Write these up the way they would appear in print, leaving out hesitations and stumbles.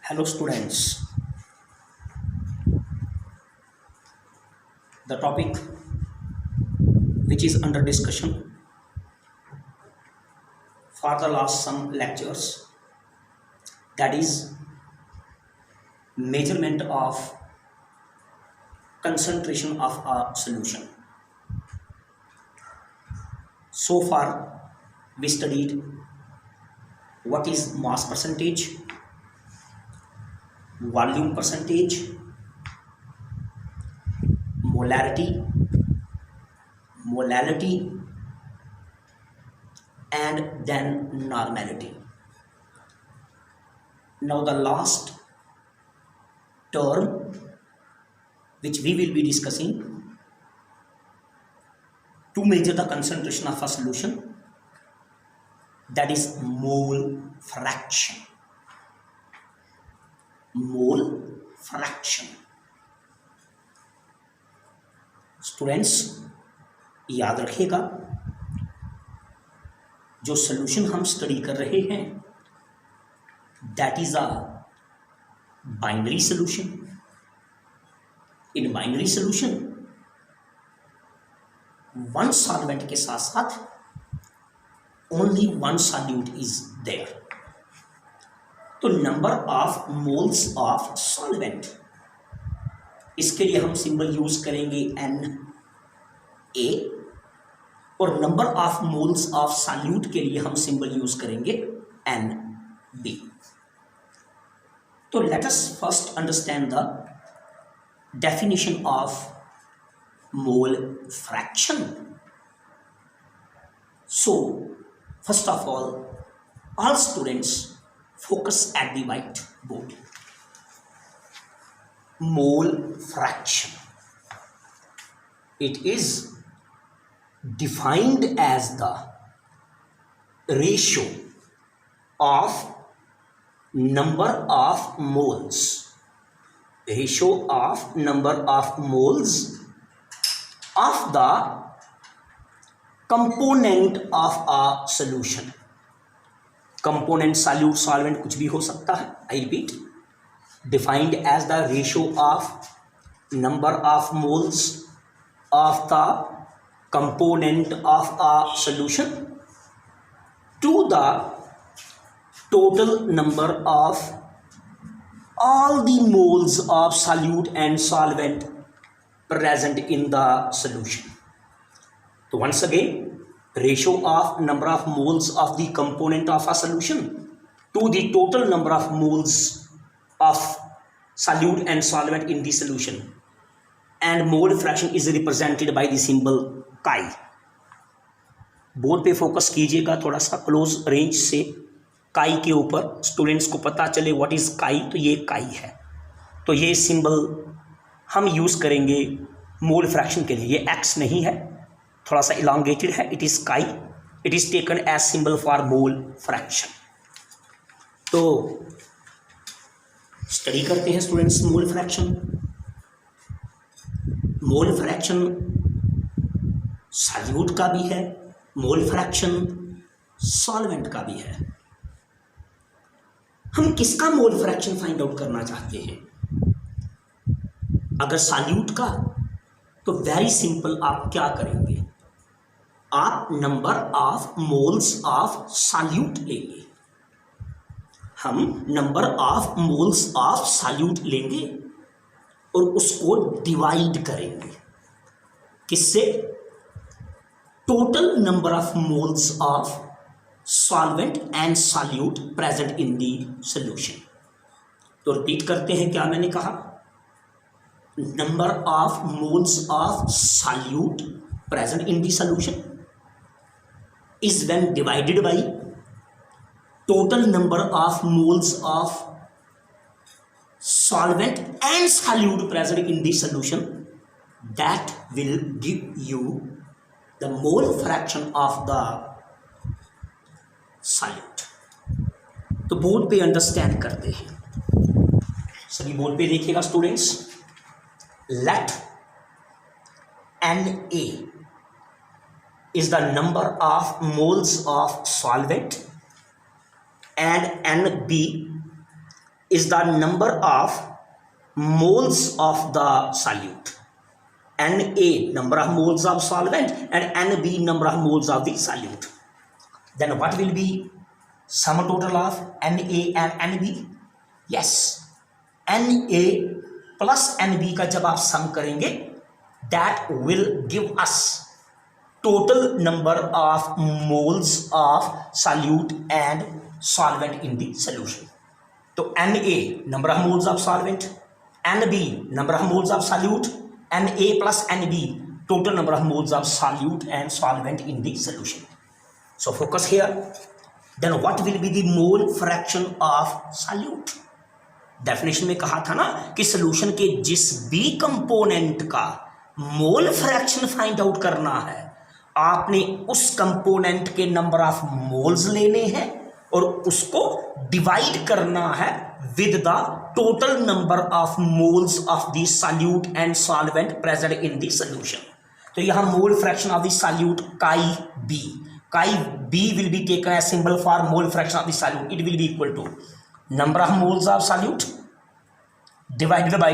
Hello students, the topic which is under discussion for the last some lectures, that is measurement of concentration of a solution. So far we studied what is mass percentage, volume percentage, molarity, molality, and then normality. Now the last term which we will be discussing to measure the concentration of a solution, that is mole fraction. Mole fraction. Students याद रखिएगा, जो solution हम study कर रहे हैं that is a binary solution. In binary solution one solvent के साथ साथ only one solute is there. तो number of moles of solvent, इसके लिए हम सिंबल यूज करेंगे Na, और number of moles of solute के लिए हम सिंबल यूज करेंगे Nb. तो let us first understand the definition of mole fraction. So first of all students focus at the white board. Mole fraction, it is defined as the ratio of number of moles, ratio of number of moles of the component of a solution. Component solute solvent कुछ भी हो सकता है. I repeat, defined as the ratio of number of moles of the component of a solution to the total number of all the moles of solute and solvent present in the solution. तो once again, ratio of number of moles of the component of a solution to the total number of moles of solute and solvent in the solution, and mole fraction is represented by the symbol chi. Board पे focus कीजिएगा थोड़ा सा close range से काई के ऊपर, students को पता चले व्हाट इज काई. तो ये काई है, तो ये सिंबल हम यूज करेंगे मोल फ्रैक्शन के लिए. ये एक्स नहीं है, थोड़ा सा इलांगेटेड है. It is chi, it is taken as symbol for mole fraction. तो स्टडी करते हैं students mole fraction. Mole fraction solute का भी है, मोल फ्रैक्शन सॉल्वेंट का भी है. हम किसका मोल फ्रैक्शन फाइंड आउट करना चाहते हैं? अगर सॉल्यूट का, तो वेरी सिंपल, आप क्या करेंगे, आप number of moles of solute लेंगे. हम number of moles of solute लेंगे और उसको डिवाइड करेंगे. किससे? Total number of moles of solvent and solute present in the solution. तो रिपीट करते हैं, क्या मैंने कहा, number of moles of solute present in the solution is when divided by total number of moles of solvent and solute present in the solution. That will give you the mole fraction of the solute. तो board पे understand करते हैं, सभी board पे देखिएगा students. Let Na is the number of moles of solvent and Nb is the number of moles of the solute. Na number of moles of solvent and Nb number of moles of the solute. Then what will be sum total of Na and Nb? Yes, Na plus Nb का जब आप सम करेंगे that will give us total number of moles of solute and solvent in the solution. तो Na number of moles of solvent, Nb number of moles of solute, Na plus Nb total number of moles of solute and solvent in the solution. So focus here. Then what will be the mole fraction of solute? Definition में कहा था ना कि solution के जिस भी component का mole fraction find out करना है, आपने उस कंपोनेंट के नंबर ऑफ मोल्स लेने हैं और उसको डिवाइड करना है with the total number of moles of the solute and solvent present in the solution. तो यहां mole fraction of the solute chi B will be taken as symbol for mole fraction of the solute. It will be equal to number of moles of solute divided by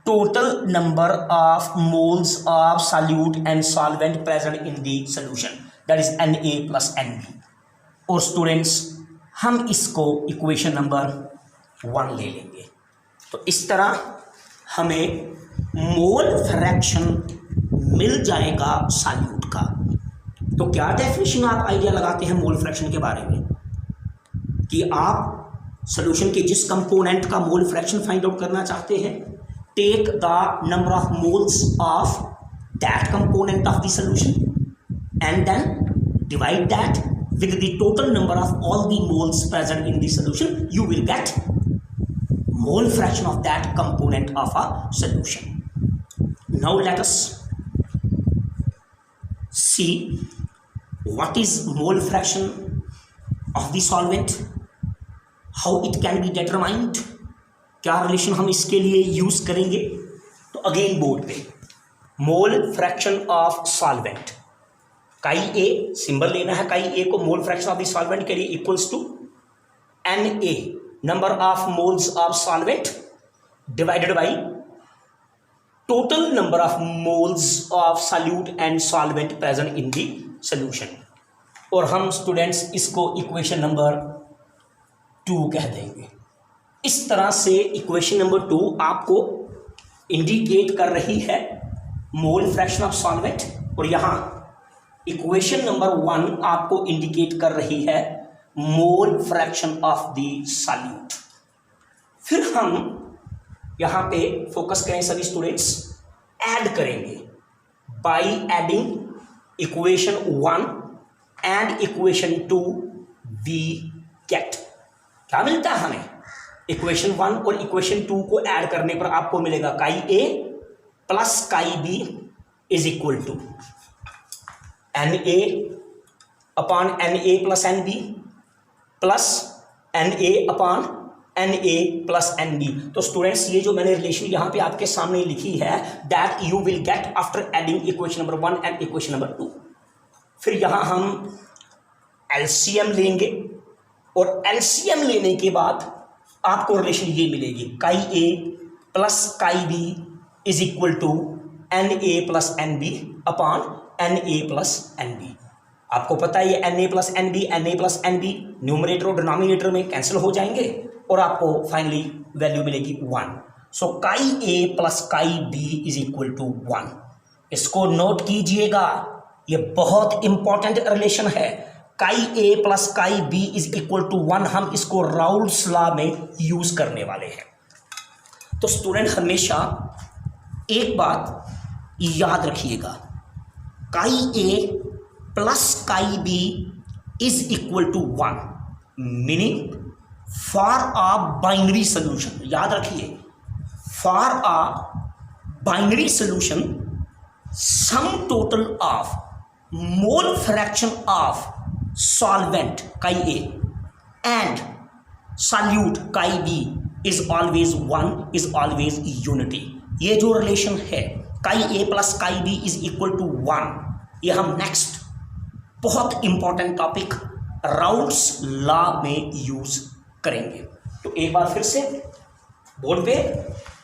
total number of moles of solute and solvent present in the solution, that is Na plus Nb. और students हम इसको equation number 1 ले लेंगे. तो इस तरह हमें mole fraction मिल जाएगा सॉल्यूट का. तो क्या डेफिनेशन आप आइडिया लगाते हैं मोल फ्रैक्शन के बारे में कि आप सॉल्यूशन के जिस कंपोनेंट का मोल फ्रैक्शन फाइंड आउट करना चाहते हैं, take the number of moles of that component of the solution and then divide that with the total number of all the moles present in the solution. You will get mole fraction of that component of a solution. Now let us see what is mole fraction of the solvent, how it can be determined, क्या relation हम इसके लिए use करेंगे. तो again board पे मोल fraction of solvent, काई a symbol लेना है, काई ए को mole fraction of the solvent के लिए equals to Na number of moles of solvent divided by total number of moles of solute and solvent present in the solution. और हम students इसको equation number 2 कह देंगे. इस तरह से इक्वेशन नंबर 2 आपको इंडिकेट कर रही है मोल फ्रैक्शन ऑफ सॉल्वेंट, और यहाँ इक्वेशन नंबर 1 आपको इंडिकेट कर रही है mole fraction of the solute. फिर हम यहाँ पे फोकस करें सभी स्टूडेंट्स, ऐड करेंगे. By adding equation 1 and equation 2 we get, क्या मिलता है हमें, इक्वेशन 1 और इक्वेशन 2 को ऐड करने पर आपको मिलेगा chi A plus chi B is equal to Na upon Na plus Nb plus Na upon Na plus Nb. तो स्टूडेंट्स ये जो मैंने रिलेशन यहाँ पे आपके सामने लिखी है, that you will get after adding equation number 1 and equation number 2. फिर यहाँ हम एलसीएम लेंगे और एलसीएम लेने के बाद आपको रिलेशन ये मिलेगी, chi A plus chi B is equal to Na plus Nb upon Na plus Nb. आपको पता है ये Na प्लस Nb न्यूमरेटर और डिनोमिनेटर में कैंसिल हो जाएंगे और आपको फाइनली वैल्यू मिलेगी 1. So chi A plus chi B is equal to 1. इसको नोट कीजिएगा, ये बहुत इंपॉर्टेंट रिलेशन है. Chi A plus chi B is equal to 1, हम इसको राउल्स लॉ में यूज करने वाले हैं. तो स्टूडेंट हमेशा एक बात याद रखिएगा, chi A plus chi B is equal to 1, meaning for a binary solution. याद रखिए, for a binary solution sum total of mole fraction of solvent chi A and solute chi B is always 1, is always unity. ये जो relation है chi A plus chi B is equal to 1, ये हम next बहुत important topic Raoult's law में use करेंगे. तो एक बार फिर से बोर्ड पे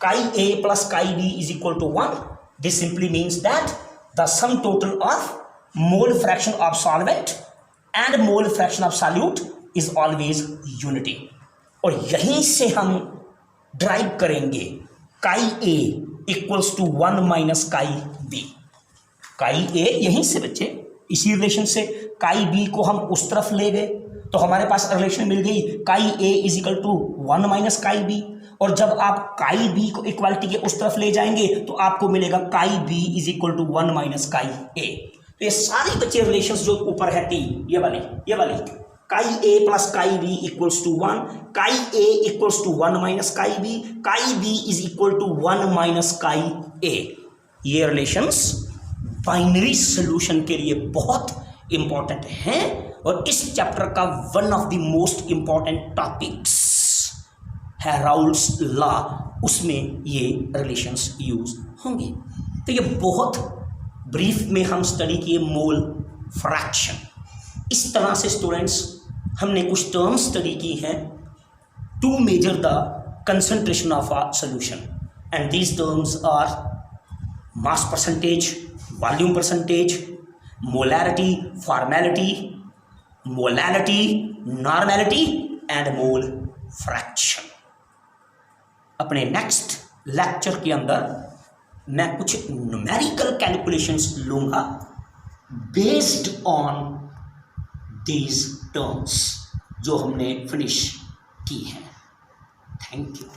chi A plus chi B is equal to 1. This simply means that the sum total of mole fraction of solvent and mole fraction of solute is always unity. और यहीं से हम ड्राइव करेंगे chi A equals to 1 minus chi B. Chi A यहीं से बच्चे इसी relation से काई बी को हम उस तरफ ले गए तो हमारे पास रिलेशन मिल गई काई ए is equal to 1 minus chi B. और जब आप काई बी को इक्वालिटी के उस तरफ ले जाएंगे तो आपको मिलेगा chi B is equal to 1 minus chi A. तो ये सारी बच्चे रिलेशंस जो ऊपर है तीन ये वाली chi A plus chi B equals to 1, chi A equals to 1 minus chi B is equal to 1 minus chi A. ये रिलेशंस बाइनरी सॉल्यूशन के लिए बहुत इंपॉर्टेंट हैं और इस चैप्टर का one of the most important topics है Raoult's law. उसमें ये रिलेशंस यूज होंगे. तो ये बहुत ब्रीफ में हम स्टडी किए मोल फ्रैक्शन. इस तरह से स्टूडेंट्स हमने कुछ टर्म्स स्टडी की हैं to measure the concentration of a solution and these terms are mass percentage, volume percentage, molarity, formality, molality, normality and mole fraction. अपने नेक्स्ट लेक्चर के अंदर मैं कुछ न्यूमेरिकल कैलकुलेशंस लूँगा बेस्ड ऑन दीज टर्म्स जो हमने फिनिश की हैं. Thank you.